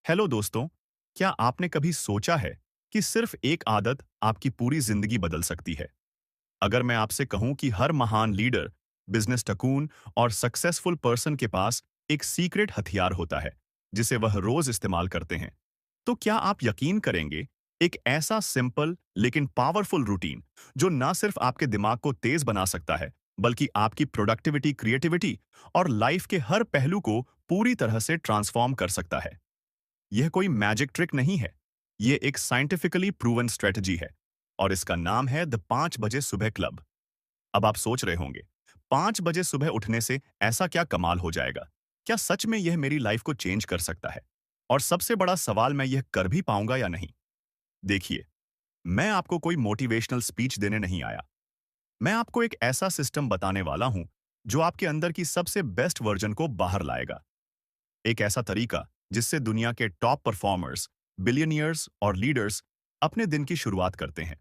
Hello दोस्तों, क्या आपने कभी सोचा है कि सिर्फ एक आदत आपकी पूरी जिंदगी बदल सकती है? अगर मैं आपसे कहूं कि हर महान लीडर, बिजनेस टकून और सक्सेसफुल पर्सन के पास एक सीक्रेट हथियार होता है, जिसे वह रोज इस्तेमाल करते हैं, तो क्या आप यकीन करेंगे एक ऐसा सिंपल लेकिन पावरफुल रूटीन जो ना सिर्फ आपके दिमाग को तेज बना सकता है, बल्कि आपकी प्रोडक्टिविटी, क्रिएटिविटी और लाइफ के हर पहलू को पूरी तरह से ट्रांसफॉर्म कर सकता है? यह कोई मैजिक ट्रिक नहीं है। यह एक साइंटिफिकली प्रूवन स्ट्रेटजी है और इसका नाम है द 5 बजे सुबह क्लब। अब आप सोच रहे होंगे, 5 बजे सुबह उठने से ऐसा क्या कमाल हो जाएगा? क्या सच में यह मेरी लाइफ को चेंज कर सकता है? और सबसे बड़ा सवाल, मैं यह कर भी पाऊंगा या नहीं? देखिए, मैं आपको कोई मोटिवेशनल स्पीच देने नहीं आया। मैं आपको एक ऐसा सिस्टम बताने वाला हूं जो आपके अंदर की सबसे बेस्ट वर्जन को बाहर लाएगा। एक ऐसा तरीका जिससे दुनिया के टॉप परफॉर्मर्स, बिलियनियर्स और लीडर्स अपने दिन की शुरुआत करते हैं।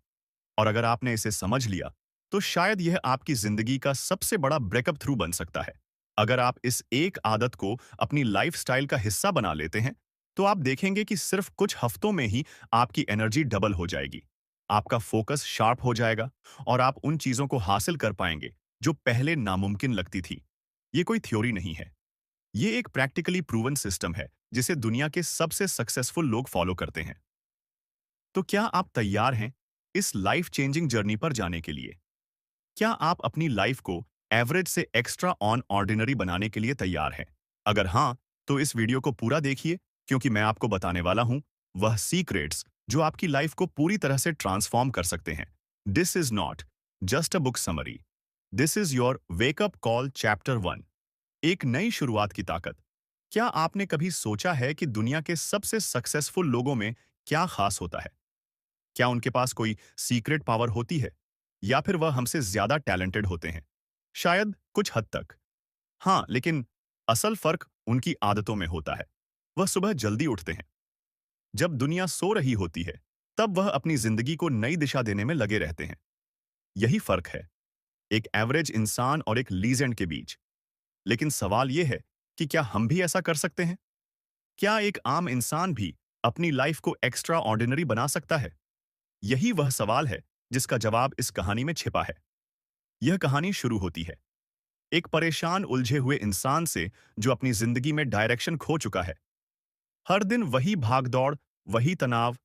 और अगर आपने इसे समझ लिया, तो शायद यह आपकी जिंदगी का सबसे बड़ा ब्रेकअप थ्रू बन सकता है। अगर आप इस एक आदत को अपनी लाइफस्टाइल का हिस्सा बना लेते हैं, तो आप देखेंगे कि सिर्फ कुछ हफ्तों में ही आपकी एनर्जी डबल हो जाएगी। आपका फोकस शार्प हो जाएगा और आप उन चीजों को हासिल कर पाएंगे जो पहले नामुमकिन लगती थी। ये कोई थ्योरी नहीं है, ये एक प्रैक्टिकली प्रूवन सिस्टम है जिसे दुनिया के सबसे सक्सेसफुल लोग फॉलो करते हैं। तो क्या आप तैयार हैं इस लाइफ चेंजिंग जर्नी पर जाने के लिए? क्या आप अपनी लाइफ को एवरेज से एक्स्ट्रा ऑन ऑर्डिनरी बनाने के लिए तैयार हैं? अगर हाँ, तो इस वीडियो को पूरा देखिए, क्योंकि मैं आपको बताने वाला हूं वह सीक्रेट्स जो आपकी लाइफ को पूरी तरह से ट्रांसफॉर्म कर सकते हैं। This is not just a book summary, this is your wake up call chapter 1। एक नई शुरुआत की ताकत। क्या आपने कभी सोचा है कि दुनिया के सबसे सक्सेसफुल लोगों में क्या खास होता है? क्या उनके पास कोई सीक्रेट पावर होती है, या फिर वह हमसे ज्यादा टैलेंटेड होते हैं? शायद कुछ हद तक हाँ, लेकिन असल फर्क उनकी आदतों में होता है। वह सुबह जल्दी उठते हैं। जब दुनिया सो रही होती है, तब वह अपनी जिंदगी को नई दिशा देने में लगे रहते हैं। यही फर्क है एक एवरेज इंसान और एक लीजेंड के बीच। लेकिन सवाल यह है कि क्या हम भी ऐसा कर सकते हैं? क्या एक आम इंसान भी अपनी लाइफ को एक्स्ट्रा ऑर्डिनरी बना सकता है? यही वह सवाल है जिसका जवाब इस कहानी में छिपा है। यह कहानी शुरू होती है एक परेशान, उलझे हुए इंसान से जो अपनी जिंदगी में डायरेक्शन खो चुका है। हर दिन वही भागदौड़, वही तनाव,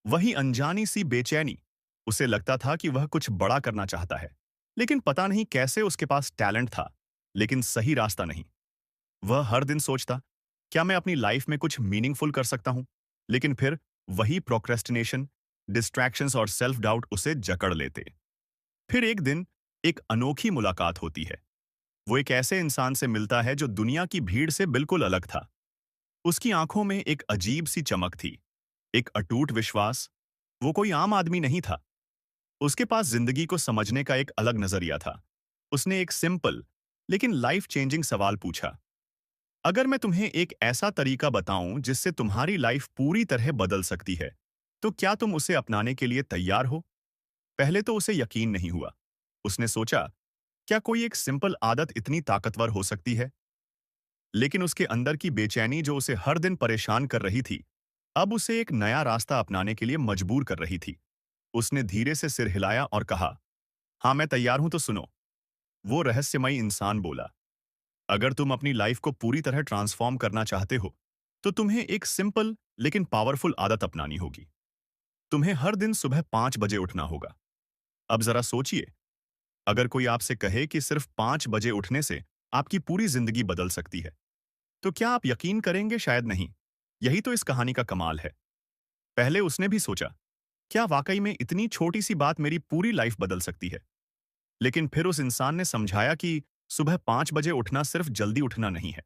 वही अनजानी सी बेचैनी। उसे लगता था कि वह कुछ बड़ा करना चाहता है, लेकिन पता नहीं कैसे उसके पास टैलेंट था, लेकिन सही रास्ता नहीं। वह हर दिन सोचता, क्या मैं अपनी लाइफ में कुछ मीनिंगफुल कर सकता हूं? लेकिन फिर वही प्रोक्रेस्टिनेशन, डिस्ट्रैक्शंस और सेल्फ डाउट उसे जकड़ लेते। फिर एक दिन एक अनोखी मुलाकात होती है। वो एक ऐसे इंसान से मिलता है जो दुनिया की भीड़ से बिल्कुल अलग था। उसकी आंखों में एक अजीब सी चमक थी, एक अटूट विश्वास। वो कोई आम आदमी नहीं था। उसके पास जिंदगी को समझने का एक अलग नजरिया था। उसने एक सिंपल लेकिन लाइफ चेंजिंग सवाल पूछा, अगर मैं तुम्हें एक ऐसा तरीका बताऊं जिससे तुम्हारी लाइफ पूरी तरह बदल सकती है, तो क्या तुम उसे अपनाने के लिए तैयार हो? पहले तो उसे यकीन नहीं हुआ। उसने सोचा, क्या कोई एक सिंपल आदत इतनी ताकतवर हो सकती है? लेकिन उसके अंदर की बेचैनी जो उसे हर दिन परेशान कर रही थी, अब उसे एक नया रास्ता अपनाने के लिए मजबूर कर रही थी। उसने धीरे से सिर हिलाया और कहा, हाँ, मैं तैयार हूं, तो सुनो। वो रहस्यमयी इंसान बोला, अगर तुम अपनी लाइफ को पूरी तरह ट्रांसफॉर्म करना चाहते हो, तो तुम्हें एक सिंपल लेकिन पावरफुल आदत अपनानी होगी। तुम्हें हर दिन सुबह 5 बजे उठना होगा। अब जरा सोचिए, अगर कोई आपसे कहे कि सिर्फ 5 बजे उठने से आपकी पूरी जिंदगी बदल सकती है, तो क्या आप यकीन करेंगे? शायद नहीं। यही तो इस कहानी का कमाल है। पहले उसने भी सोचा, क्या वाकई में इतनी छोटी सी बात मेरी पूरी लाइफ बदल सकती है? लेकिन फिर उस इंसान ने समझाया कि सुबह 5 बजे उठना सिर्फ जल्दी उठना नहीं है।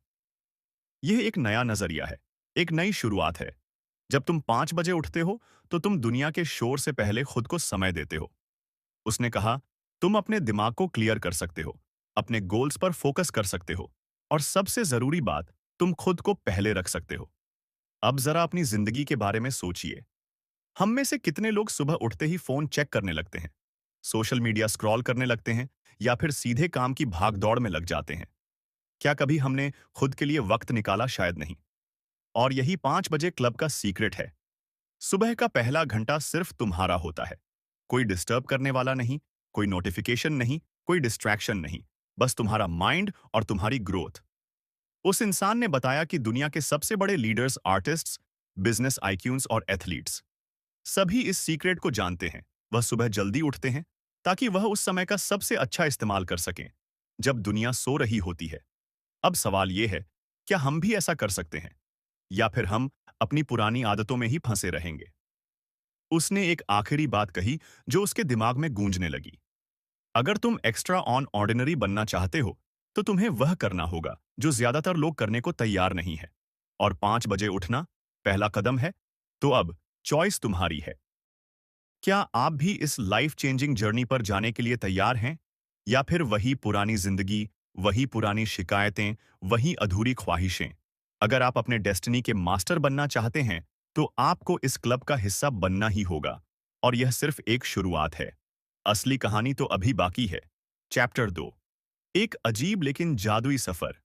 यह एक नया नजरिया है, एक नई शुरुआत है। जब तुम 5 बजे उठते हो, तो तुम दुनिया के शोर से पहले खुद को समय देते हो। उसने कहा, तुम अपने दिमाग को क्लियर कर सकते हो, अपने गोल्स पर फोकस कर सकते हो, और सबसे जरूरी बात, तुम खुद को पहले रख सकते हो। अब जरा अपनी जिंदगी के बारे में सोचिए। हम में से कितने लोग सुबह उठते ही फोन चेक करने लगते हैं, सोशल मीडिया स्क्रॉल करने लगते हैं, या फिर सीधे काम की भाग दौड़ में लग जाते हैं? क्या कभी हमने खुद के लिए वक्त निकाला? शायद नहीं। और यही 5 बजे क्लब का सीक्रेट है। सुबह का पहला घंटा सिर्फ तुम्हारा होता है। कोई डिस्टर्ब करने वाला नहीं, कोई नोटिफिकेशन नहीं, कोई डिस्ट्रैक्शन नहीं। बस तुम्हारा माइंड और तुम्हारी ग्रोथ। उस इंसान ने बताया कि दुनिया के सबसे बड़े लीडर्स, आर्टिस्ट्स, बिजनेस आइक्यून्स और एथलीट्स सभी इस सीक्रेट को जानते हैं। वह सुबह जल्दी उठते हैं ताकि वह उस समय का सबसे अच्छा इस्तेमाल कर सकें, जब दुनिया सो रही होती है। अब सवाल यह है, क्या हम भी ऐसा कर सकते हैं, या फिर हम अपनी पुरानी आदतों में ही फंसे रहेंगे? उसने एक आखिरी बात कही जो उसके दिमाग में गूंजने लगी। अगर तुम एक्स्ट्रा ऑन ऑर्डिनरी बनना चाहते हो, तो तुम्हें वह करना होगा जो ज्यादातर लोग करने को तैयार नहीं है। और 5 बजे उठना पहला कदम है। तो अब चॉइस तुम्हारी है। क्या आप भी इस लाइफ चेंजिंग जर्नी पर जाने के लिए तैयार हैं? या फिर वही पुरानी जिंदगी, वही पुरानी शिकायतें, वही अधूरी ख्वाहिशें? अगर आप अपने डेस्टिनी के मास्टर बनना चाहते हैं, तो आपको इस क्लब का हिस्सा बनना ही होगा। और यह सिर्फ एक शुरुआत है। असली कहानी तो अभी बाकी है। चैप्टर 2। एक अजीब लेकिन जादुई सफर।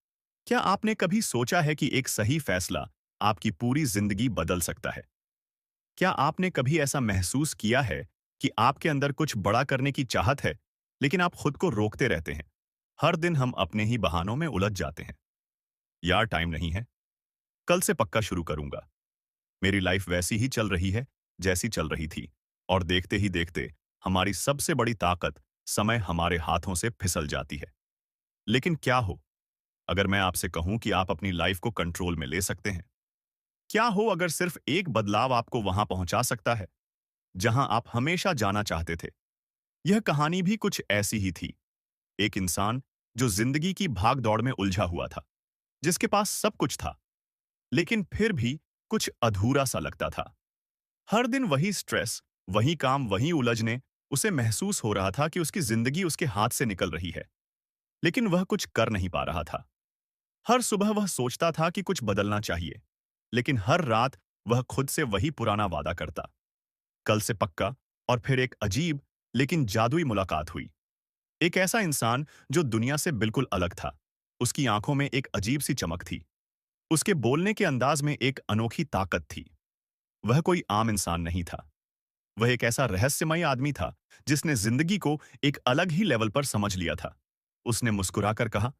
क्या आपने कभी सोचा है कि एक सही फैसला आपकी पूरी जिंदगी बदल सकता है? क्या आपने कभी ऐसा महसूस किया है कि आपके अंदर कुछ बड़ा करने की चाहत है, लेकिन आप खुद को रोकते रहते हैं? हर दिन हम अपने ही बहानों में उलझ जाते हैं। यार, टाइम नहीं है, कल से पक्का शुरू करूंगा। मेरी लाइफ वैसी ही चल रही है जैसी चल रही थी। और देखते ही देखते हमारी सबसे बड़ी ताकत, समय, हमारे हाथों से फिसल जाती है। लेकिन क्या हो अगर मैं आपसे कहूं कि आप अपनी लाइफ को कंट्रोल में ले सकते हैं? क्या हो अगर सिर्फ एक बदलाव आपको वहां पहुंचा सकता है जहां आप हमेशा जाना चाहते थे? यह कहानी भी कुछ ऐसी ही थी। एक इंसान जो जिंदगी की भाग दौड़ में उलझा हुआ था, जिसके पास सब कुछ था, लेकिन फिर भी कुछ अधूरा सा लगता था। हर दिन वही स्ट्रेस, वही काम, वही उलझने। उसे महसूस हो रहा था कि उसकी जिंदगी उसके हाथ से निकल रही है, लेकिन वह कुछ कर नहीं पा रहा था। हर सुबह वह सोचता था कि कुछ बदलना चाहिए, लेकिन हर रात वह खुद से वही पुराना वादा करता, कल से पक्का। और फिर एक अजीब लेकिन जादुई मुलाकात हुई। एक ऐसा इंसान जो दुनिया से बिल्कुल अलग था। उसकी आंखों में एक अजीब सी चमक थी। उसके बोलने के अंदाज में एक अनोखी ताकत थी। वह कोई आम इंसान नहीं था। वह एक ऐसा रहस्यमय आदमी था जिसने जिंदगी को एक अलग ही लेवल पर समझ लिया था। उसने मुस्कुराकर कहा,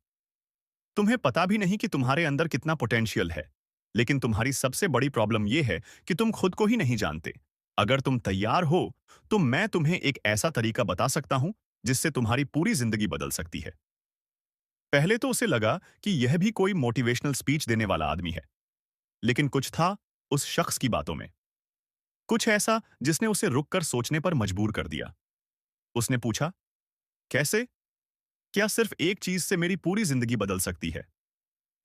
तुम्हें पता भी नहीं कि तुम्हारे अंदर कितना पोटेंशियल है, लेकिन तुम्हारी सबसे बड़ी प्रॉब्लम यह है कि तुम खुद को ही नहीं जानते। अगर तुम तैयार हो, तो मैं तुम्हें एक ऐसा तरीका बता सकता हूं जिससे तुम्हारी पूरी जिंदगी बदल सकती है। पहले तो उसे लगा कि यह भी कोई मोटिवेशनल स्पीच देने वाला आदमी है, लेकिन कुछ था उस शख्स की बातों में, कुछ ऐसा जिसने उसे रुककर सोचने पर मजबूर कर दिया। उसने पूछा, कैसे? क्या सिर्फ एक चीज से मेरी पूरी जिंदगी बदल सकती है?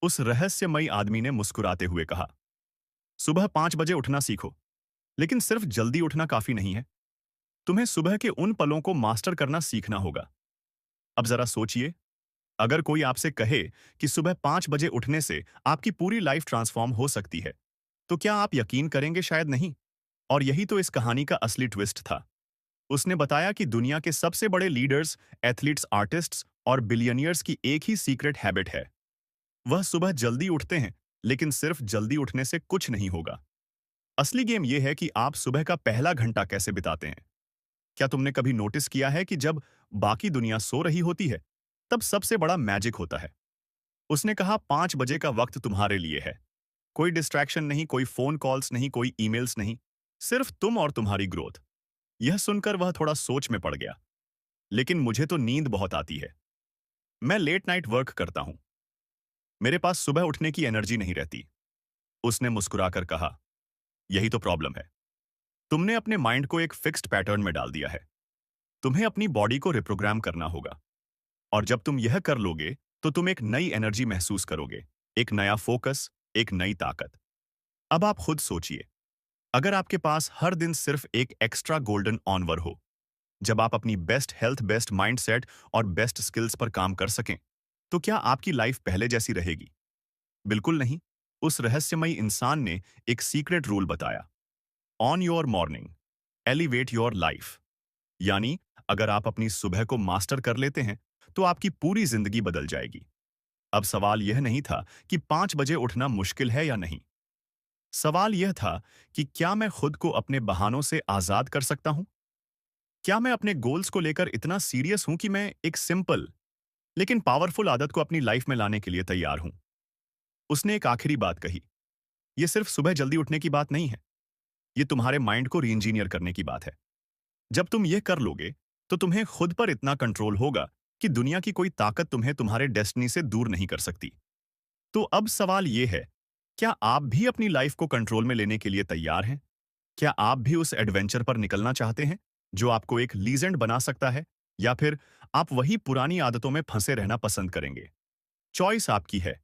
उस रहस्यमयी आदमी ने मुस्कुराते हुए कहा, सुबह 5 बजे उठना सीखो। लेकिन सिर्फ जल्दी उठना काफी नहीं है। तुम्हें सुबह के उन पलों को मास्टर करना सीखना होगा। अब जरा सोचिए, अगर कोई आपसे कहे कि सुबह 5 बजे उठने से आपकी पूरी लाइफ ट्रांसफॉर्म हो सकती है, तो क्या आप यकीन करेंगे? शायद नहीं। और यही तो इस कहानी का असली ट्विस्ट था। उसने बताया कि दुनिया के सबसे बड़े लीडर्स, एथलीट्स, आर्टिस्ट्स और बिलियनियर्स की एक ही सीक्रेट हैबिट है। वह सुबह जल्दी उठते हैं, लेकिन सिर्फ जल्दी उठने से कुछ नहीं होगा। असली गेम यह है कि आप सुबह का पहला घंटा कैसे बिताते हैं। क्या तुमने कभी नोटिस किया है कि जब बाकी दुनिया सो रही होती है, तब सबसे बड़ा मैजिक होता है? उसने कहा, 5 बजे का वक्त तुम्हारे लिए है। कोई डिस्ट्रैक्शन नहीं, कोई फोन कॉल्स नहीं, कोई ईमेल्स नहीं, सिर्फ तुम और तुम्हारी ग्रोथ। यह सुनकर वह थोड़ा सोच में पड़ गया। लेकिन मुझे तो नींद बहुत आती है। मैं लेट नाइट वर्क करता हूं। मेरे पास सुबह उठने की एनर्जी नहीं रहती। उसने मुस्कुराकर कहा, यही तो प्रॉब्लम है। तुमने अपने माइंड को एक फिक्स्ड पैटर्न में डाल दिया है। तुम्हें अपनी बॉडी को रिप्रोग्राम करना होगा। और जब तुम यह कर लोगे, तो तुम एक नई एनर्जी महसूस करोगे, एक नया फोकस, एक नई ताकत। अब आप खुद सोचिए, अगर आपके पास हर दिन सिर्फ एक एक्स्ट्रा गोल्डन ऑनवर हो, जब आप अपनी बेस्ट हेल्थ, बेस्ट माइंडसेट और बेस्ट स्किल्स पर काम कर सकें, तो क्या आपकी लाइफ पहले जैसी रहेगी? बिल्कुल नहीं। उस रहस्यमयी इंसान ने एक सीक्रेट रूल बताया, on your morning elevate your life. यानी अगर आप अपनी सुबह को मास्टर कर लेते हैं, तो आपकी पूरी जिंदगी बदल जाएगी। अब सवाल यह नहीं था कि 5 बजे उठना मुश्किल है या नहीं। सवाल यह था कि क्या मैं खुद को अपने बहानों से आजाद कर सकता हूं? क्या मैं अपने गोल्स को लेकर इतना सीरियस हूं कि मैं एक सिंपल लेकिन पावरफुल आदत को अपनी लाइफ में लाने के लिए तैयार हूं? उसने एक आखिरी बात कही, यह सिर्फ सुबह जल्दी उठने की बात नहीं है, यह तुम्हारे माइंड को रीइंजीनियर करने की बात है। जब तुम यह कर लोगे, तो तुम्हें खुद पर इतना कंट्रोल होगा कि दुनिया की कोई ताकत तुम्हें तुम्हारे डेस्टिनी से दूर नहीं कर सकती। तो अब सवाल यह है, क्या आप भी अपनी लाइफ को कंट्रोल में लेने के लिए तैयार हैं? क्या आप भी उस एडवेंचर पर निकलना चाहते हैं, जो आपको एक लीजेंड बना सकता है? या फिर आप वही पुरानी आदतों में फंसे रहना पसंद करेंगे? चॉइस आपकी है,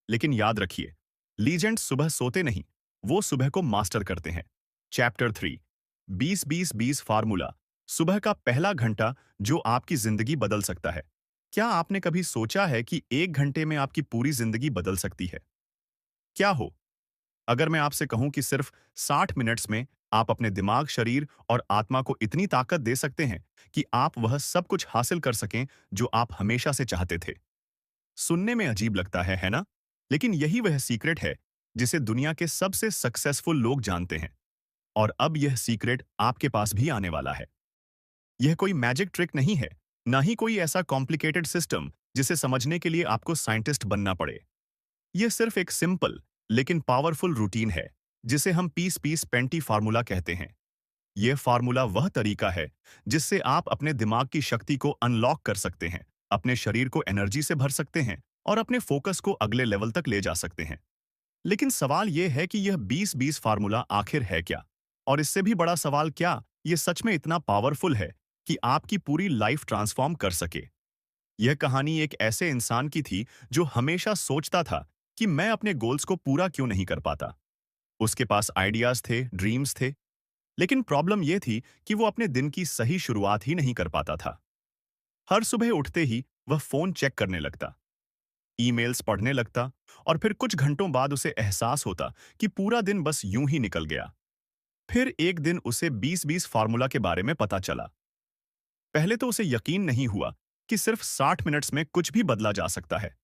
लेकिन याद रखिए, लीजेंड सुबह सोते नहीं, वो सुबह को मास्टर करते हैं। चैप्टर 3, 20-20-20 फार्मूला, सुबह का पहला घंटा जो आपकी जिंदगी बदल सकता है। क्या आपने कभी सोचा है कि 1 घंटे में आपकी पूरी जिंदगी बदल सकती है? क्या हो अगर मैं आपसे कहूं कि सिर्फ 60 मिनट्स में आप अपने दिमाग, शरीर और आत्मा को इतनी ताकत दे सकते हैं कि आप वह सब कुछ हासिल कर सकें जो आप हमेशा से चाहते थे? सुनने में अजीब लगता है ना? लेकिन यही वह सीक्रेट है जिसे दुनिया के सबसे सक्सेसफुल लोग जानते हैं। और अब यह सीक्रेट आपके पास भी आने वाला है। यह कोई मैजिक ट्रिक नहीं है, ना ही कोई ऐसा कॉम्प्लिकेटेड सिस्टम जिसे समझने के लिए आपको साइंटिस्ट बनना पड़े। यह सिर्फ एक सिंपल लेकिन पावरफुल रूटीन है, जिसे हम पीस पीस पेंटी फार्मूला कहते हैं। यह फार्मूला वह तरीका है जिससे आप अपने दिमाग की शक्ति को अनलॉक कर सकते हैं, अपने शरीर को एनर्जी से भर सकते हैं और अपने फोकस को अगले लेवल तक ले जा सकते हैं। लेकिन सवाल यह है कि यह 20-20 फार्मूला आखिर है क्या? और इससे भी बड़ा सवाल, क्या यह सच में इतना पावरफुल है कि आपकी पूरी लाइफ ट्रांसफॉर्म कर सके? यह कहानी एक ऐसे इंसान की थी जो हमेशा सोचता था कि मैं अपने गोल्स को पूरा क्यों नहीं कर पाता। उसके पास आइडियाज थे, ड्रीम्स थे, लेकिन प्रॉब्लम यह थी कि वो अपने दिन की सही शुरुआत ही नहीं कर पाता था। हर सुबह उठते ही वह फोन चेक करने लगता, ईमेल्स पढ़ने लगता और फिर कुछ घंटों बाद उसे एहसास होता कि पूरा दिन बस यूं ही निकल गया। फिर एक दिन उसे 20-20 फार्मूला के बारे में पता चला। पहले तो उसे यकीन नहीं हुआ कि सिर्फ 60 मिनट्स में कुछ भी बदला जा सकता है।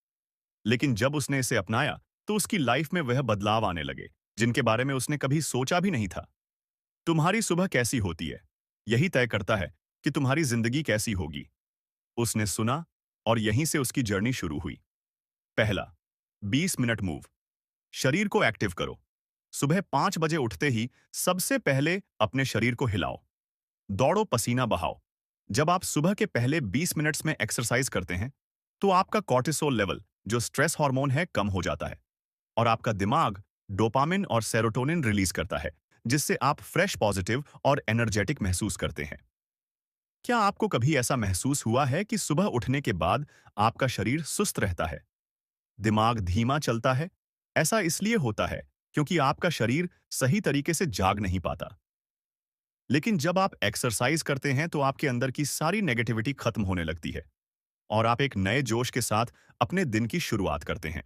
लेकिन जब उसने इसे अपनाया, तो उसकी लाइफ में वह बदलाव आने लगे जिनके बारे में उसने कभी सोचा भी नहीं था। तुम्हारी सुबह कैसी होती है, यही तय करता है कि तुम्हारी जिंदगी कैसी होगी। उसने सुना और यहीं से उसकी जर्नी शुरू हुई। पहला, 20 मिनट मूव। शरीर को एक्टिव करो। सुबह 5 बजे उठते ही सबसे पहले अपने शरीर को हिलाओ। दौड़ो, पसीना बहाओ। जब आप सुबह के पहले 20 मिनट्स में एक्सरसाइज करते हैं, तो आपका कॉर्टिसोल लेवल, जो स्ट्रेस हार्मोन है, कम हो जाता है और आपका दिमाग डोपामिन और सेरोटोनिन रिलीज करता है, जिससे आप फ्रेश, पॉजिटिव और एनर्जेटिक महसूस करते हैं। क्या आपको कभी ऐसा महसूस हुआ है कि सुबह उठने के बाद आपका शरीर सुस्त रहता है, दिमाग धीमा चलता है? ऐसा इसलिए होता है क्योंकि आपका शरीर सही तरीके से जाग नहीं पाता। लेकिन जब आप एक्सरसाइज करते हैं, तो आपके अंदर की सारी नेगेटिविटी खत्म होने लगती है और आप एक नए जोश के साथ अपने दिन की शुरुआत करते हैं।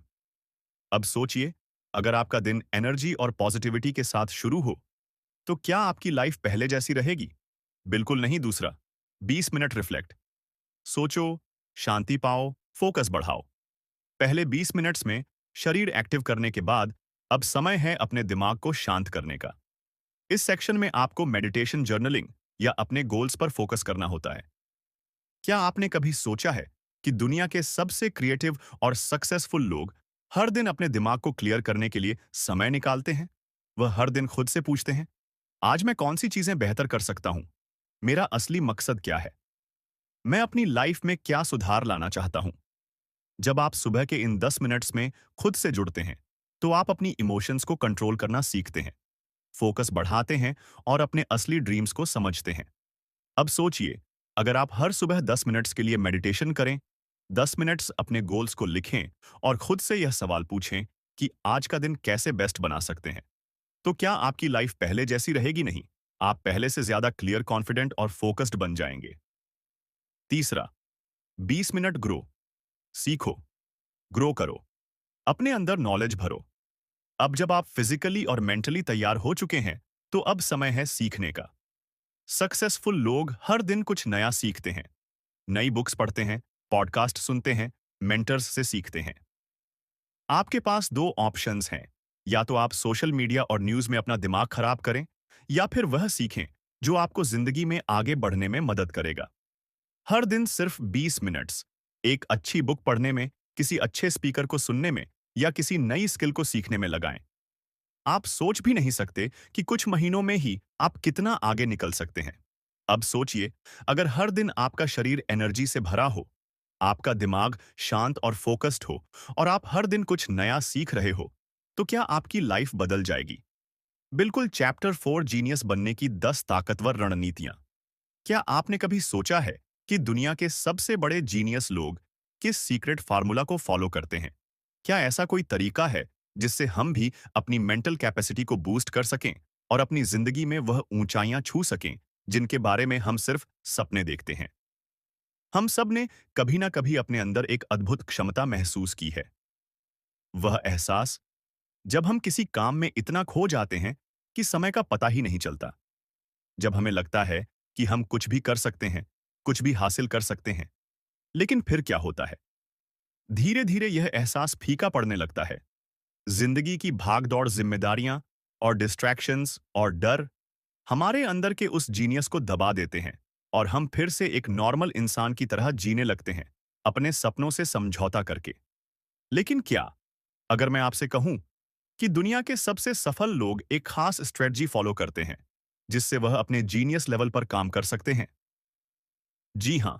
अब सोचिए, अगर आपका दिन एनर्जी और पॉजिटिविटी के साथ शुरू हो, तो क्या आपकी लाइफ पहले जैसी रहेगी? बिल्कुल नहीं। दूसरा, 20 मिनट रिफ्लेक्ट। सोचो, शांति पाओ, फोकस बढ़ाओ। पहले 20 मिनट्स में शरीर एक्टिव करने के बाद अब समय है अपने दिमाग को शांत करने का। इस सेक्शन में आपको मेडिटेशन, जर्नलिंग या अपने गोल्स पर फोकस करना होता है। क्या आपने कभी सोचा है कि दुनिया के सबसे क्रिएटिव और सक्सेसफुल लोग हर दिन अपने दिमाग को क्लियर करने के लिए समय निकालते हैं? वह हर दिन खुद से पूछते हैं, आज मैं कौन सी चीजें बेहतर कर सकता हूं? मेरा असली मकसद क्या है? मैं अपनी लाइफ में क्या सुधार लाना चाहता हूं? जब आप सुबह के इन 10 मिनट्स में खुद से जुड़ते हैं, तो आप अपनी इमोशंस को कंट्रोल करना सीखते हैं, फोकस बढ़ाते हैं और अपने असली ड्रीम्स को समझते हैं। अब सोचिए, अगर आप हर सुबह 10 मिनट्स के लिए मेडिटेशन करें, 10 मिनट्स अपने गोल्स को लिखें और खुद से यह सवाल पूछें कि आज का दिन कैसे बेस्ट बना सकते हैं, तो क्या आपकी लाइफ पहले जैसी रहेगी? नहीं, आप पहले से ज्यादा क्लियर, कॉन्फिडेंट और फोकस्ड बन जाएंगे। तीसरा, 20 मिनट ग्रो। सीखो, ग्रो करो, अपने अंदर नॉलेज भरो। अब जब आप फिजिकली और मेंटली तैयार हो चुके हैं, तो अब समय है सीखने का। सक्सेसफुल लोग हर दिन कुछ नया सीखते हैं, नई बुक्स पढ़ते हैं, पॉडकास्ट सुनते हैं, मेंटर्स से सीखते हैं। आपके पास दो ऑप्शंस हैं, या तो आप सोशल मीडिया और न्यूज़ में अपना दिमाग खराब करें, या फिर वह सीखें जो आपको जिंदगी में आगे बढ़ने में मदद करेगा। हर दिन सिर्फ 20 मिनट्स, एक अच्छी बुक पढ़ने में, किसी अच्छे स्पीकर को सुनने में, या किसी नई स्किल को सीखने में लगाएं। आप सोच भी नहीं सकते कि कुछ महीनों में ही आप कितना आगे निकल सकते हैं। अब सोचिए, अगर हर दिन आपका शरीर एनर्जी से भरा हो, आपका दिमाग शांत और फोकस्ड हो, और आप हर दिन कुछ नया सीख रहे हो, तो क्या आपकी लाइफ बदल जाएगी? बिल्कुल चैप्टर 4 जीनियस बनने की 10 ताकतवर रणनीतियां। क्या आपने कभी सोचा है कि दुनिया के सबसे बड़े जीनियस लोग किस सीक्रेट फार्मूला को फॉलो करते हैं? क्या ऐसा कोई तरीका है जिससे हम भी अपनी मेंटल कैपेसिटी को बूस्ट कर सकें और अपनी जिंदगी में वह ऊंचाइयां छू सकें जिनके बारे में हम सिर्फ सपने देखते हैं? हम सब ने कभी ना कभी अपने अंदर एक अद्भुत क्षमता महसूस की है। वह एहसास जब हम किसी काम में इतना खो जाते हैं कि समय का पता ही नहीं चलता। जब हमें लगता है कि हम कुछ भी कर सकते हैं, कुछ भी हासिल कर सकते हैं, लेकिन फिर क्या होता है? धीरे धीरे यह एहसास फीका पड़ने लगता है। जिंदगी की भागदौड़, जिम्मेदारियां और डिस्ट्रैक्शंस और डर हमारे अंदर के उस जीनियस को दबा देते हैं, और हम फिर से एक नॉर्मल इंसान की तरह जीने लगते हैं, अपने सपनों से समझौता करके। लेकिन क्या, अगर मैं आपसे कहूं कि दुनिया के सबसे सफल लोग एक खास स्ट्रेटजी फॉलो करते हैं जिससे वह अपने जीनियस लेवल पर काम कर सकते हैं? जी हां,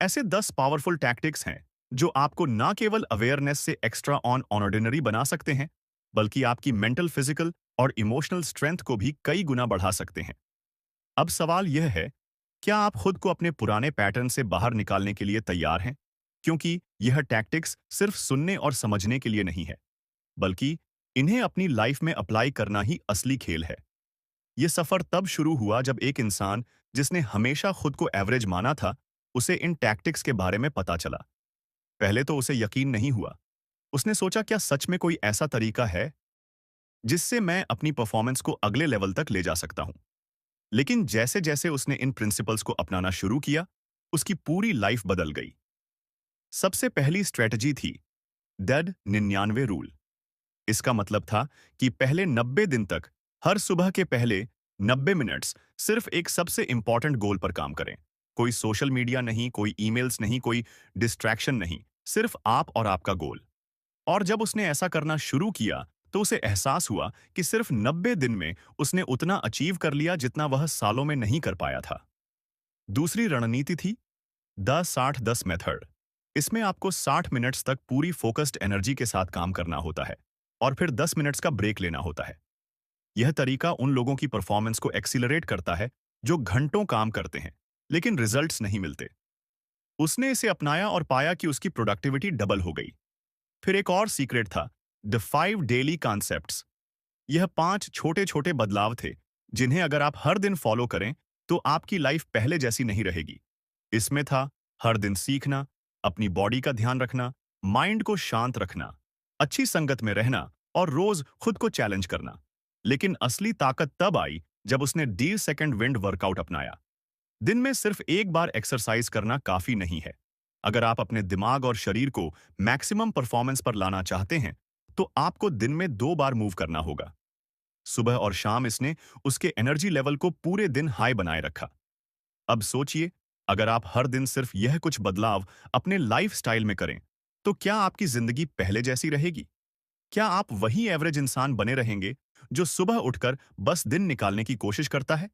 ऐसे 10 पावरफुल टैक्टिक्स हैं जो आपको ना केवल अवेयरनेस से एक्स्ट्रा ऑन ऑर्डिनरी बना सकते हैं, बल्कि आपकी मेंटल, फिजिकल और इमोशनल स्ट्रेंथ को भी कई गुना बढ़ा सकते हैं। अब सवाल यह है, क्या आप खुद को अपने पुराने पैटर्न से बाहर निकालने के लिए तैयार हैं? क्योंकि यह टैक्टिक्स सिर्फ सुनने और समझने के लिए नहीं है, बल्कि इन्हें अपनी लाइफ में अप्लाई करना ही असली खेल है। यह सफर तब शुरू हुआ जब एक इंसान जिसने हमेशा खुद को एवरेज माना था, उसे इन टैक्टिक्स के बारे में पता चला। पहले तो उसे यकीन नहीं हुआ। उसने सोचा, क्या सच में कोई ऐसा तरीका है जिससे मैं अपनी परफॉर्मेंस को अगले लेवल तक ले जा सकता हूं? लेकिन जैसे जैसे उसने इन प्रिंसिपल्स को अपनाना शुरू किया, उसकी पूरी लाइफ बदल गई। सबसे पहली स्ट्रेटजी थी डेड 99 रूल। इसका मतलब था कि पहले 90 दिन तक हर सुबह के पहले 90 मिनट्स सिर्फ एक सबसे इंपॉर्टेंट गोल पर काम करें। कोई सोशल मीडिया नहीं, कोई ईमेल्स नहीं, कोई डिस्ट्रैक्शन नहीं, सिर्फ आप और आपका गोल। और जब उसने ऐसा करना शुरू किया, तो उसे एहसास हुआ कि सिर्फ 90 दिन में उसने उतना अचीव कर लिया जितना वह सालों में नहीं कर पाया था। दूसरी रणनीति थी द 60-10 मेथड। इसमें आपको 60 मिनट्स तक पूरी फोकस्ड एनर्जी के साथ काम करना होता है, और फिर 10 मिनट्स का ब्रेक लेना होता है। यह तरीका उन लोगों की परफॉर्मेंस को एक्सीलरेट करता है जो घंटों काम करते हैं, लेकिन रिजल्ट्स नहीं मिलते। उसने इसे अपनाया और पाया कि उसकी प्रोडक्टिविटी डबल हो गई। फिर एक और सीक्रेट था, द 5 डेली कॉन्सेप्ट्स। यह 5 छोटे छोटे बदलाव थे जिन्हें अगर आप हर दिन फॉलो करें तो आपकी लाइफ पहले जैसी नहीं रहेगी। इसमें था हर दिन सीखना, अपनी बॉडी का ध्यान रखना, माइंड को शांत रखना, अच्छी संगत में रहना और रोज खुद को चैलेंज करना। लेकिन असली ताकत तब आई जब उसने डी सेकंड विंड वर्कआउट अपनाया। दिन में सिर्फ एक बार एक्सरसाइज करना काफी नहीं है। अगर आप अपने दिमाग और शरीर को मैक्सिमम परफॉर्मेंस पर लाना चाहते हैं, तो आपको दिन में 2 बार मूव करना होगा। सुबह और शाम इसने उसके एनर्जी लेवल को पूरे दिन हाई बनाए रखा। अब सोचिए, अगर आप हर दिन सिर्फ यह कुछ बदलाव अपने लाइफस्टाइल में करें, तो क्या आपकी जिंदगी पहले जैसी रहेगी? क्या आप वही एवरेज इंसान बने रहेंगे जो सुबह उठकर बस दिन निकालने की कोशिश करता है?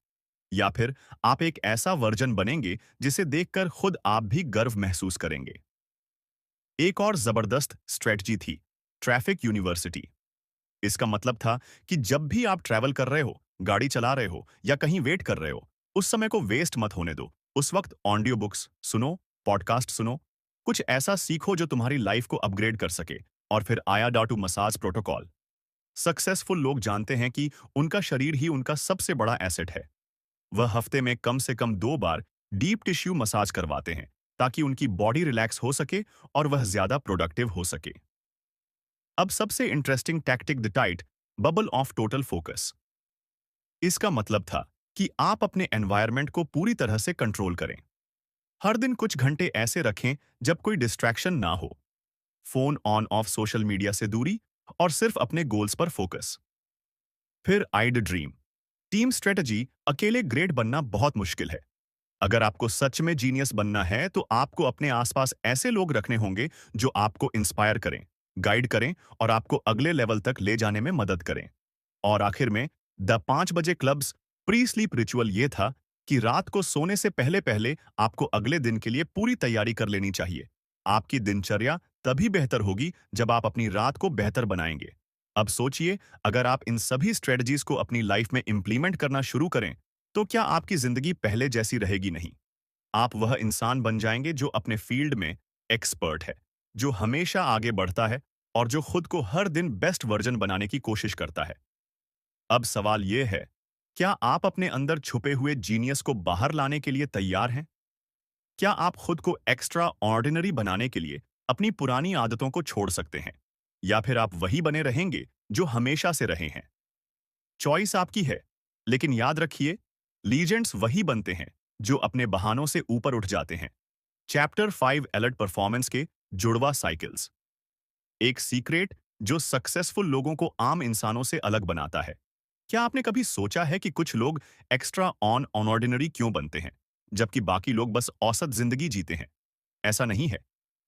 या फिर आप एक ऐसा वर्जन बनेंगे जिसे देखकर खुद आप भी गर्व महसूस करेंगे? एक और जबरदस्त स्ट्रेटजी थी ट्रैफिक यूनिवर्सिटी। इसका मतलब था कि जब भी आप ट्रैवल कर रहे हो, गाड़ी चला रहे हो या कहीं वेट कर रहे हो, उस समय को वेस्ट मत होने दो। उस वक्त ऑडियो बुक्स सुनो, पॉडकास्ट सुनो, कुछ ऐसा सीखो जो तुम्हारी लाइफ को अपग्रेड कर सके। और फिर आया डाटू मसाज प्रोटोकॉल। सक्सेसफुल लोग जानते हैं कि उनका शरीर ही उनका सबसे बड़ा एसेट है। वह हफ्ते में कम से कम 2 बार डीप टिश्यू मसाज करवाते हैं ताकि उनकी बॉडी रिलैक्स हो सके और वह ज्यादा प्रोडक्टिव हो सके। अब सबसे interesting tactic, the tight bubble of total focus. इसका मतलब था कि आप अपने एनवायरनमेंट को पूरी तरह से कंट्रोल करें। हर दिन कुछ घंटे ऐसे रखें जब कोई डिस्ट्रैक्शन ना हो। Phone on off, social media से दूरी और सिर्फ अपने गोल्स पर फोकस। फिर आइड ड्रीम। Team strategy. अकेले ग्रेट बनना बहुत मुश्किल है। अगर आपको सच में जीनियस बनना है तो आपको अपने आसपास ऐसे लोग रखने होंगे जो आपको इंस्पायर करें, गाइड करें और आपको अगले लेवल तक ले जाने में मदद करें। और आखिर में द 5 बजे क्लब्स प्री स्लीप रिचुअल ये था कि रात को सोने से पहले पहले आपको अगले दिन के लिए पूरी तैयारी कर लेनी चाहिए। आपकी दिनचर्या तभी बेहतर होगी जब आप अपनी रात को बेहतर बनाएंगे। अब सोचिए, अगर आप इन सभी स्ट्रेटजीज को अपनी लाइफ में इंप्लीमेंट करना शुरू करें, तो क्या आपकी जिंदगी पहले जैसी रहेगी? नहीं। आप वह इंसान बन जाएंगे जो अपने फील्ड में एक्सपर्ट है, जो हमेशा आगे बढ़ता है और जो खुद को हर दिन बेस्ट वर्जन बनाने की कोशिश करता है। अब सवाल यह है, क्या आप अपने अंदर छुपे हुए जीनियस को बाहर लाने के लिए तैयार हैं? क्या आप खुद को एक्स्ट्रा ऑर्डिनरी बनाने के लिए अपनी पुरानी आदतों को छोड़ सकते हैं? या फिर आप वही बने रहेंगे जो हमेशा से रहे हैं? चॉइस आपकी है, लेकिन याद रखिए, लीजेंड्स वही बनते हैं जो अपने बहानों से ऊपर उठ जाते हैं। चैप्टर 5 एलर्ट परफॉर्मेंस के जुड़वा साइकिल्स। एक सीक्रेट जो सक्सेसफुल लोगों को आम इंसानों से अलग बनाता है। क्या आपने कभी सोचा है कि कुछ लोग एक्स्ट्रा ऑन ऑर्डिनरी क्यों बनते हैं, जबकि बाकी लोग बस औसत जिंदगी जीते हैं? ऐसा नहीं है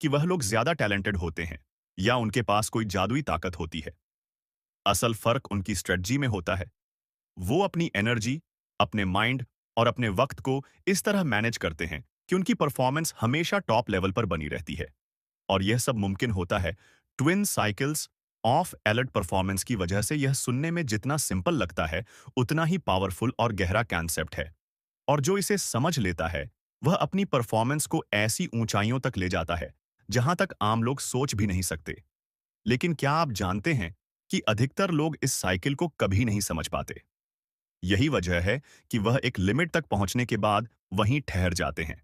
कि वह लोग ज्यादा टैलेंटेड होते हैं या उनके पास कोई जादुई ताकत होती है। असल फर्क उनकी स्ट्रेटजी में होता है। वो अपनी एनर्जी, अपने माइंड और अपने वक्त को इस तरह मैनेज करते हैं कि उनकी परफॉर्मेंस हमेशा टॉप लेवल पर बनी रहती है। और यह सब मुमकिन होता है twin cycles of alert performance की वजह से। यह सुनने में जितना सिंपल लगता है, उतना ही पावरफुल और गहरा कॉन्सेप्ट है। और जो इसे समझ लेता है, वह अपनी परफॉर्मेंस को ऐसी ऊंचाइयों तक ले जाता है जहां तक आम लोग सोच भी नहीं सकते। लेकिन क्या आप जानते हैं कि अधिकतर लोग इस साइकिल को कभी नहीं समझ पाते? यही वजह है कि वह एक लिमिट तक पहुंचने के बाद वहीं ठहर जाते हैं,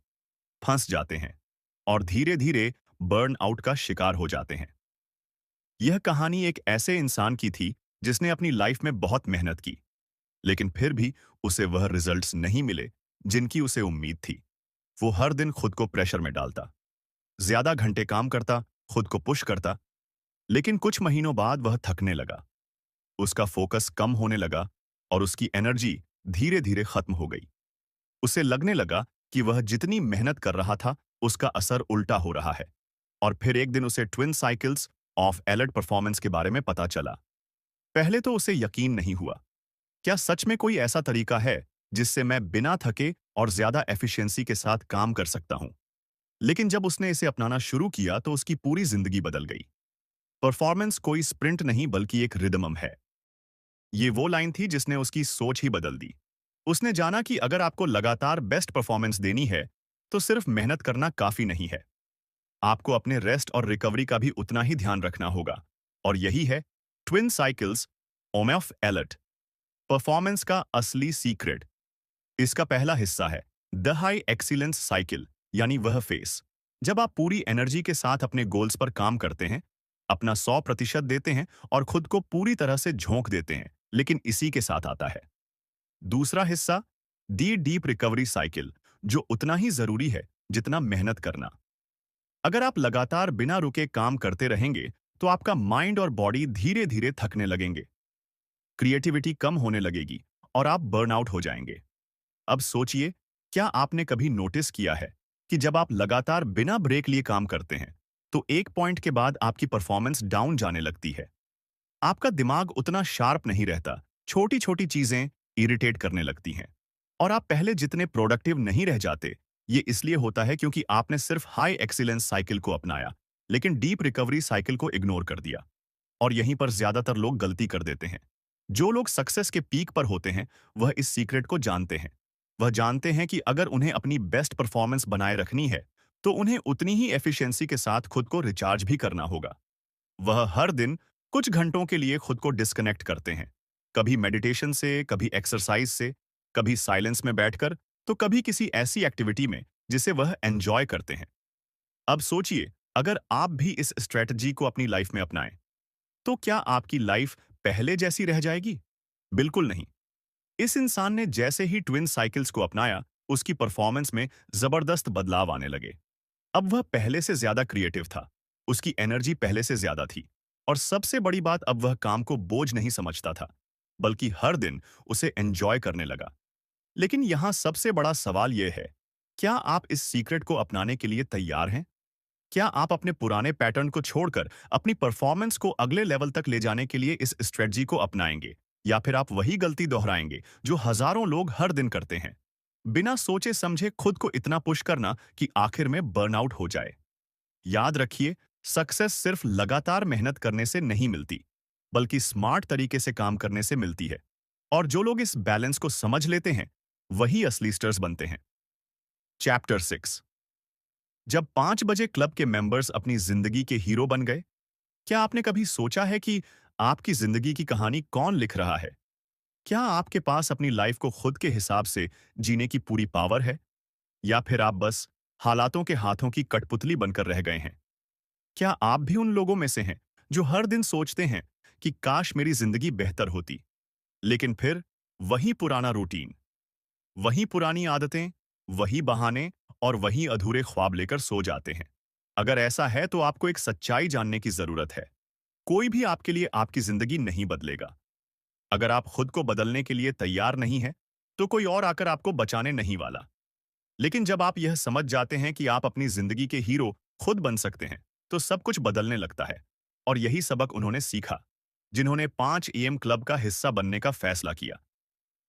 फंस जाते हैं और धीरे धीरे बर्न आउट का शिकार हो जाते हैं। यह कहानी एक ऐसे इंसान की थी जिसने अपनी लाइफ में बहुत मेहनत की, लेकिन फिर भी उसे वह रिजल्ट्स नहीं मिले जिनकी उसे उम्मीद थी। वो हर दिन खुद को प्रेशर में डालता, ज्यादा घंटे काम करता, खुद को पुश करता, लेकिन कुछ महीनों बाद वह थकने लगा। उसका फोकस कम होने लगा और उसकी एनर्जी धीरे धीरे खत्म हो गई। उसे लगने लगा कि वह जितनी मेहनत कर रहा था, उसका असर उल्टा हो रहा है। और फिर एक दिन उसे twin cycles of alert performance के बारे में पता चला। पहले तो उसे यकीन नहीं हुआ। क्या सच में कोई ऐसा तरीका है जिससे मैं बिना थके और ज्यादा एफिशिएंसी के साथ काम कर सकता हूं? लेकिन जब उसने इसे अपनाना शुरू किया तो उसकी पूरी जिंदगी बदल गई। परफॉर्मेंस कोई स्प्रिंट नहीं बल्कि एक रिदम है। ये वो लाइन थी जिसने उसकी सोच ही बदल दी। उसने जाना कि अगर आपको लगातार बेस्ट परफॉर्मेंस देनी है, तो सिर्फ मेहनत करना काफी नहीं है। आपको अपने रेस्ट और रिकवरी का भी उतना ही ध्यान रखना होगा। और यही है twin cycles of alert performance का असली सीक्रेट। इसका पहला हिस्सा है द हाई एक्सीलेंस साइकिल, यानी वह फेस जब आप पूरी एनर्जी के साथ अपने गोल्स पर काम करते हैं, अपना 100% देते हैं और खुद को पूरी तरह से झोंक देते हैं, लेकिन इसी के साथ आता है दूसरा हिस्सा, दी डीप रिकवरी साइकिल, जो उतना ही जरूरी है जितना मेहनत करना। अगर आप लगातार बिना रुके काम करते रहेंगे, तो आपका माइंड और बॉडी धीरे धीरे थकने लगेंगे, क्रिएटिविटी कम होने लगेगी और आप बर्नआउट हो जाएंगे। अब सोचिए, क्या आपने कभी नोटिस किया है कि जब आप लगातार बिना ब्रेक लिए काम करते हैं, तो एक पॉइंट के बाद आपकी परफॉर्मेंस डाउन जाने लगती है। आपका दिमाग उतना शार्प नहीं रहता, छोटी छोटी चीजें इरिटेट करने लगती हैं और आप पहले जितने प्रोडक्टिव नहीं रह जाते। ये इसलिए होता है क्योंकि आपने सिर्फ हाई एक्सीलेंस साइकिल को अपनाया, लेकिन डीप रिकवरी साइकिल को इग्नोर कर दिया। और यहीं पर ज्यादातर लोग गलती कर देते हैं। जो लोग सक्सेस के पीक पर होते हैं, वह इस सीक्रेट को जानते हैं। वह जानते हैं कि अगर उन्हें अपनी बेस्ट परफॉर्मेंस बनाए रखनी है, तो उन्हें उतनी ही एफिशिएंसी के साथ खुद को रिचार्ज भी करना होगा। वह हर दिन कुछ घंटों के लिए खुद को डिस्कनेक्ट करते हैं, कभी मेडिटेशन से, कभी एक्सरसाइज से, कभी साइलेंस में बैठकर, तो कभी किसी ऐसी एक्टिविटी में जिसे वह एंजॉय करते हैं। अब सोचिए, अगर आप भी इस स्ट्रेटजी को अपनी लाइफ में अपनाएं, तो क्या आपकी लाइफ पहले जैसी रह जाएगी? बिल्कुल नहीं। इस इंसान ने जैसे ही ट्विन साइकिल्स को अपनाया, उसकी परफॉर्मेंस में जबरदस्त बदलाव आने लगे। अब वह पहले से ज्यादा क्रिएटिव था, उसकी एनर्जी पहले से ज्यादा थी और सबसे बड़ी बात, अब वह काम को बोझ नहीं समझता था, बल्कि हर दिन उसे एंजॉय करने लगा। लेकिन यहाँ सबसे बड़ा सवाल यह है, क्या आप इस सीक्रेट को अपनाने के लिए तैयार हैं? क्या आप अपने पुराने पैटर्न को छोड़कर अपनी परफॉर्मेंस को अगले लेवल तक ले जाने के लिए इस स्ट्रेटजी को अपनाएंगे? या फिर आप वही गलती दोहराएंगे जो हजारों लोग हर दिन करते हैं? बिना सोचे समझे खुद को इतना पुश करना कि आखिर में बर्नआउट हो जाए। याद रखिए, सक्सेस सिर्फ लगातार मेहनत करने से नहीं मिलती, बल्कि स्मार्ट तरीके से काम करने से मिलती है। और जो लोग इस बैलेंस को समझ लेते हैं, वही असली स्टार्स बनते हैं। चैप्टर 6। जब 5 बजे क्लब के मेंबर्स अपनी जिंदगी के हीरो बन गए, क्या आपने कभी सोचा है कि आपकी जिंदगी की कहानी कौन लिख रहा है? क्या आपके पास अपनी लाइफ को खुद के हिसाब से जीने की पूरी पावर है? या फिर आप बस हालातों के हाथों की कठपुतली बनकर रह गए हैं? क्या आप भी उन लोगों में से हैं जो हर दिन सोचते हैं कि काश मेरी जिंदगी बेहतर होती, लेकिन फिर वही पुराना रूटीन, वही पुरानी आदतें, वही बहाने और वही अधूरे ख्वाब लेकर सो जाते हैं? अगर ऐसा है तो आपको एक सच्चाई जानने की जरूरत है। कोई भी आपके लिए आपकी जिंदगी नहीं बदलेगा। अगर आप खुद को बदलने के लिए तैयार नहीं हैं, तो कोई और आकर आपको बचाने नहीं वाला। लेकिन जब आप यह समझ जाते हैं कि आप अपनी जिंदगी के हीरो खुद बन सकते हैं, तो सब कुछ बदलने लगता है। और यही सबक उन्होंने सीखा, जिन्होंने 5 AM क्लब का हिस्सा बनने का फैसला किया।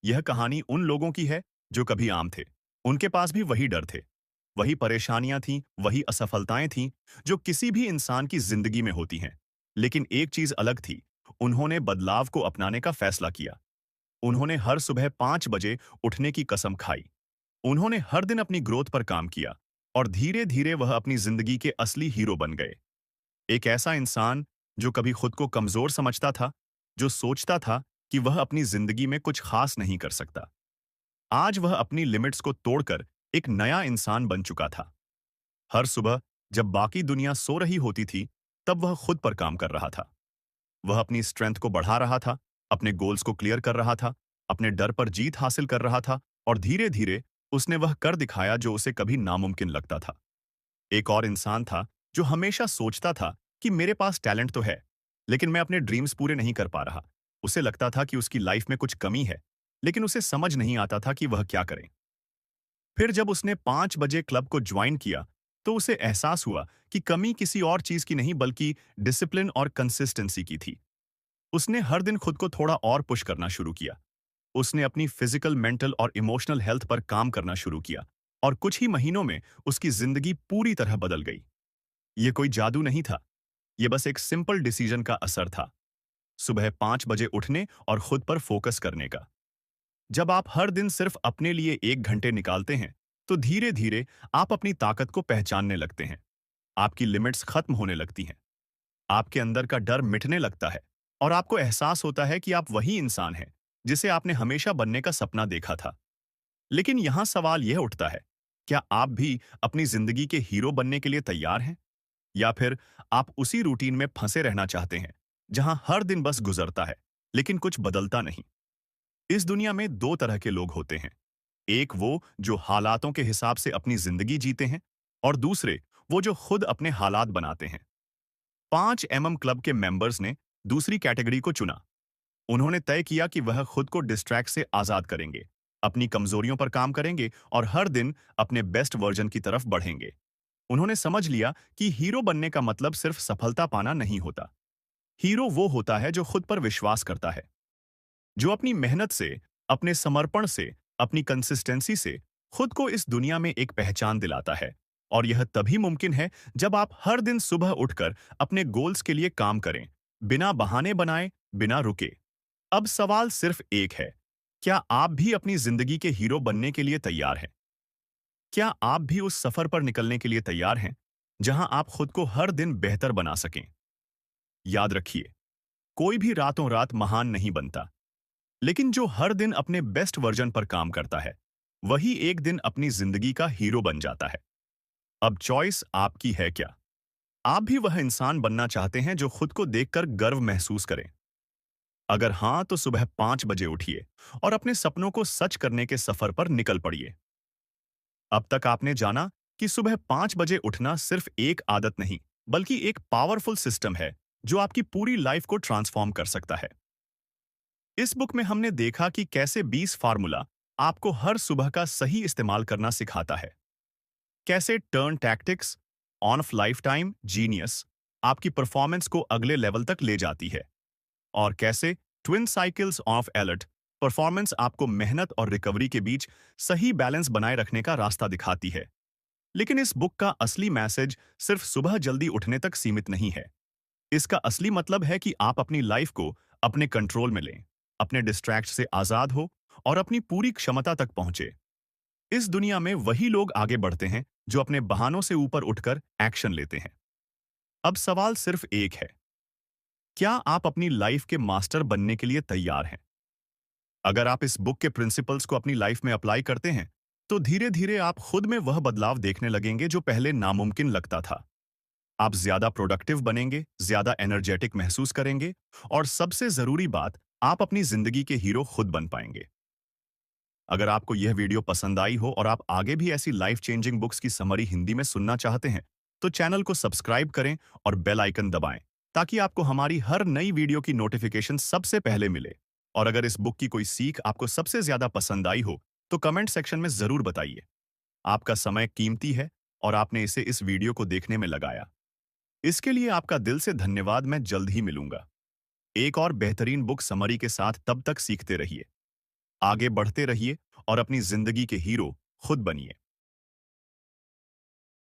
यह कहानी उन लोगों की है जो कभी आम थे। उनके पास भी वही डर थे, वही परेशानियां थीं, वही असफलताएं थीं, जो किसी भी इंसान की जिंदगी में होती हैं। लेकिन एक चीज अलग थी, उन्होंने बदलाव को अपनाने का फैसला किया। उन्होंने हर सुबह 5 बजे उठने की कसम खाई। उन्होंने हर दिन अपनी ग्रोथ पर काम किया, और धीरे धीरे वह अपनी जिंदगी के असली हीरो बन गए। एक ऐसा इंसान जो कभी खुद को कमजोर समझता था, जो सोचता था कि वह अपनी जिंदगी में कुछ खास नहीं कर सकता, आज वह अपनी लिमिट्स को तोड़कर एक नया इंसान बन चुका था। हर सुबह जब बाकी दुनिया सो रही होती थी, तब वह खुद पर काम कर रहा था। वह अपनी स्ट्रेंथ को बढ़ा रहा था, अपने गोल्स को क्लियर कर रहा था, अपने डर पर जीत हासिल कर रहा था, और धीरे धीरे उसने वह कर दिखाया जो उसे कभी नामुमकिन लगता था। एक और इंसान था जो हमेशा सोचता था कि मेरे पास टैलेंट तो है, लेकिन मैं अपने ड्रीम्स पूरे नहीं कर पा रहा। उसे लगता था कि उसकी लाइफ में कुछ कमी है, लेकिन उसे समझ नहीं आता था कि वह क्या करे। फिर जब उसने 5 बजे क्लब को ज्वाइन किया, तो उसे एहसास हुआ कि कमी किसी और चीज की नहीं, बल्कि डिसिप्लिन और कंसिस्टेंसी की थी। उसने हर दिन खुद को थोड़ा और पुश करना शुरू किया। उसने अपनी फिजिकल, मेंटल और इमोशनल हेल्थ पर काम करना शुरू किया, और कुछ ही महीनों में उसकी जिंदगी पूरी तरह बदल गई। ये कोई जादू नहीं था, ये बस एक सिंपल डिसीजन का असर था, सुबह 5 बजे उठने और खुद पर फोकस करने का। जब आप हर दिन सिर्फ अपने लिए 1 घंटे निकालते हैं, तो धीरे धीरे आप अपनी ताकत को पहचानने लगते हैं। आपकी लिमिट्स खत्म होने लगती हैं, आपके अंदर का डर मिटने लगता है, और आपको एहसास होता है कि आप वही इंसान हैं जिसे आपने हमेशा बनने का सपना देखा था। लेकिन यहां सवाल यह उठता है, क्या आप भी अपनी जिंदगी के हीरो बनने के लिए तैयार हैं? या फिर आप उसी रूटीन में फंसे रहना चाहते हैं, जहां हर दिन बस गुजरता है, लेकिन कुछ बदलता नहीं? इस दुनिया में दो तरह के लोग होते हैं। एक वो जो हालातों के हिसाब से अपनी जिंदगी जीते हैं, और दूसरे वो जो खुद अपने हालात बनाते हैं। 5 MM क्लब के मेंबर्स ने दूसरी कैटेगरी को चुना। उन्होंने तय किया कि वह खुद को डिस्ट्रैक्ट से आजाद करेंगे, अपनी कमजोरियों पर काम करेंगे और हर दिन अपने बेस्ट वर्जन की तरफ बढ़ेंगे। उन्होंने समझ लिया कि हीरो बनने का मतलब सिर्फ सफलता पाना नहीं होता। हीरो वो होता है जो खुद पर विश्वास करता है, जो अपनी मेहनत से, अपने समर्पण से, अपनी कंसिस्टेंसी से खुद को इस दुनिया में एक पहचान दिलाता है। और यह तभी मुमकिन है जब आप हर दिन सुबह उठकर अपने गोल्स के लिए काम करें, बिना बहाने बनाए, बिना रुके। अब सवाल सिर्फ एक है, क्या आप भी अपनी जिंदगी के हीरो बनने के लिए तैयार हैं? क्या आप भी उस सफर पर निकलने के लिए तैयार हैं, जहां आप खुद को हर दिन बेहतर बना सकें? याद रखिए, कोई भी रातों रात महान नहीं बनता, लेकिन जो हर दिन अपने बेस्ट वर्जन पर काम करता है, वही एक दिन अपनी जिंदगी का हीरो बन जाता है। अब चॉइस आपकी है क्या? आप भी वह इंसान बनना चाहते हैं जो खुद को देखकर गर्व महसूस करें? अगर हां, तो सुबह 5 बजे उठिए और अपने सपनों को सच करने के सफर पर निकल पड़िए। अब तक आपने जाना कि सुबह 5 बजे उठना सिर्फ एक आदत नहीं, बल्कि एक पावरफुल सिस्टम है जो आपकी पूरी लाइफ को ट्रांसफॉर्म कर सकता है। इस बुक में हमने देखा कि कैसे 20 फार्मूला आपको हर सुबह का सही इस्तेमाल करना सिखाता है। कैसे turn tactics on off life time genius आपकी परफॉर्मेंस को अगले लेवल तक ले जाती है, और कैसे twin cycles of alert performance आपको मेहनत और रिकवरी के बीच सही बैलेंस बनाए रखने का रास्ता दिखाती है। लेकिन इस बुक का असली मैसेज सिर्फ सुबह जल्दी उठने तक सीमित नहीं है। इसका असली मतलब है कि आप अपनी लाइफ को अपने कंट्रोल में लें, अपने डिस्ट्रैक्ट से आजाद हो और अपनी पूरी क्षमता तक पहुंचे। इस दुनिया में वही लोग आगे बढ़ते हैं जो अपने बहानों से ऊपर उठकर एक्शन लेते हैं। अब सवाल सिर्फ एक है, क्या आप अपनी लाइफ के मास्टर बनने के लिए तैयार हैं? अगर आप इस बुक के प्रिंसिपल्स को अपनी लाइफ में अप्लाई करते हैं, तो धीरे धीरे आप खुद में वह बदलाव देखने लगेंगे जो पहले नामुमकिन लगता था। आप ज्यादा प्रोडक्टिव बनेंगे, ज्यादा एनर्जेटिक महसूस करेंगे, और सबसे जरूरी बात, आप अपनी जिंदगी के हीरो खुद बन पाएंगे। अगर आपको यह वीडियो पसंद आई हो और आप आगे भी ऐसी लाइफ चेंजिंग बुक्स की समरी हिंदी में सुनना चाहते हैं, तो चैनल को सब्सक्राइब करें और बेल आइकन दबाएं, ताकि आपको हमारी हर नई वीडियो की नोटिफिकेशन सबसे पहले मिले। और अगर इस बुक की कोई सीख आपको सबसे ज्यादा पसंद आई हो, तो कमेंट सेक्शन में जरूर बताइए। आपका समय कीमती है और आपने इसे इस वीडियो को देखने में लगाया। इसके लिए आपका दिल से धन्यवाद। मैं जल्द ही मिलूंगा एक और बेहतरीन बुक समरी के साथ। तब तक सीखते रहिए, आगे बढ़ते रहिए और अपनी जिंदगी के हीरो खुद बनिए।